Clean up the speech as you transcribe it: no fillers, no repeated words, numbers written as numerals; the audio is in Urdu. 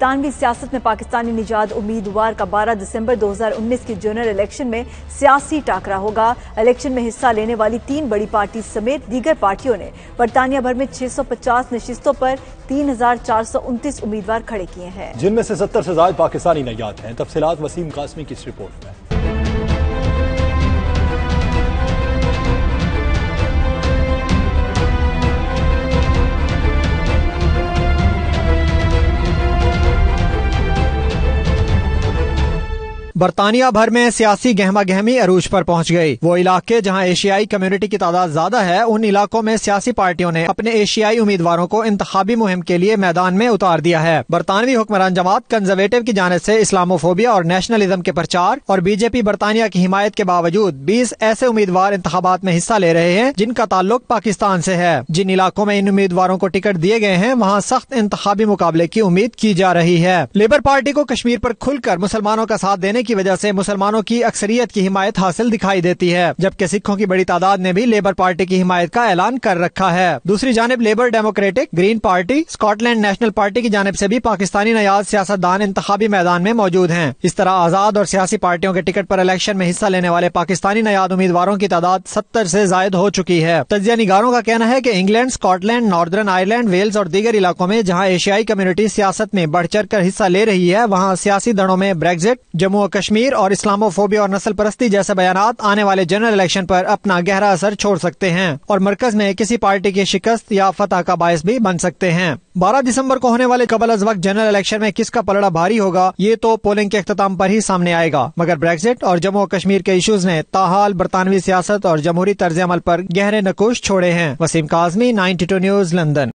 برطانوی سیاست میں پاکستانی نژاد امیدوار کا 12 دسمبر 2019 کی جنرل الیکشن میں سیاسی ٹاکرا ہوگا۔ الیکشن میں حصہ لینے والی 3 بڑی پارٹی سمیت دیگر پارٹیوں نے برطانیہ بھر میں 650 نشستوں پر 3429 امیدوار کھڑے کیے ہیں، جن میں سے 70 سے زائد پاکستانی نژاد ہیں۔ تفصیلات وسیم قاسمی کی اس رپورٹ میں۔ برطانیہ بھر میں سیاسی گہما گہمی عروج پر پہنچ گئی۔ وہ علاقے جہاں ایشیائی کمیونٹی کی تعداد زیادہ ہے، ان علاقوں میں سیاسی پارٹیوں نے اپنے ایشیائی امیدواروں کو انتخابی مہم کے لیے میدان میں اتار دیا ہے۔ برطانوی حکمران جماعت کنزرویٹو کی جانب سے اسلاموفوبیا اور نیشنلزم کے پرچار اور بی جے پی برطانیہ کی حمایت کے باوجود 20 ایسے امیدوار انتخابات میں حصہ لے رہے ہیں جن کا تعلق پاکستان سے ہے۔ جن علاقوں میں ان امیدواروں کو ٹکٹ دیے گئے ہیں وہاں سخت انتخابی مقابلے کی امید کی جا رہی ہے۔ لیبر پارٹی کو کشمیر پر کھل کر مسلمانوں کا ساتھ دینے کی وجہ سے مسلمانوں کی اکثریت کی حمایت حاصل دکھائی دیتی ہے، جبکہ سکھوں کی بڑی تعداد نے بھی لیبر پارٹی کی حمایت کا اعلان کر رکھا ہے۔ دوسری جانب Labour Democratic, Green Party, Scotland National Party کی جانب سے بھی پاکستانی نژاد سیاستدان انتخابی میدان میں موجود ہیں۔ اس طرح آزاد اور سیاسی پارٹیوں کے ٹکٹ پر الیکشن میں حصہ لینے والے پاکستانی نژاد امیدواروں کی تعداد 70 سے زائد ہو چکی ہے۔ تجزیہ نگاروں کا کہنا ہے کہ England, Scotland, Northern Ireland, Wales اور دیگر علاقوں میں جہاں ایشیائی کمیونٹی سیاست میں بڑھ چڑھ کر حصہ لے رہی ہے، وہاں سیاسی دھڑوں میں بریگزٹ، جموں و کشمیر اور اسلاموفوبیا اور نسل پرستی جیسے بیانات آنے والے جنرل الیکشن پر اپنا گہرا اثر چھوڑ سکتے ہیں اور مرکز میں کسی پارٹی کی شکست یا فتح کا باعث بھی بن سکتے ہیں۔ 12 دسمبر کو ہونے والے قبل از وقت جنرل الیکشن میں کس کا پلڑا بھاری ہوگا، یہ تو پولنگ کے اختتام پر ہی سامنے آئے گا، مگر بریگزٹ اور جموں و کشمیر کے ایشوز نے تاحال برطانوی سیاست اور جمہوری طرز عمل پر گہرے نقوش چھوڑے ہیں۔ Wasim Kazmi, 92 news, London.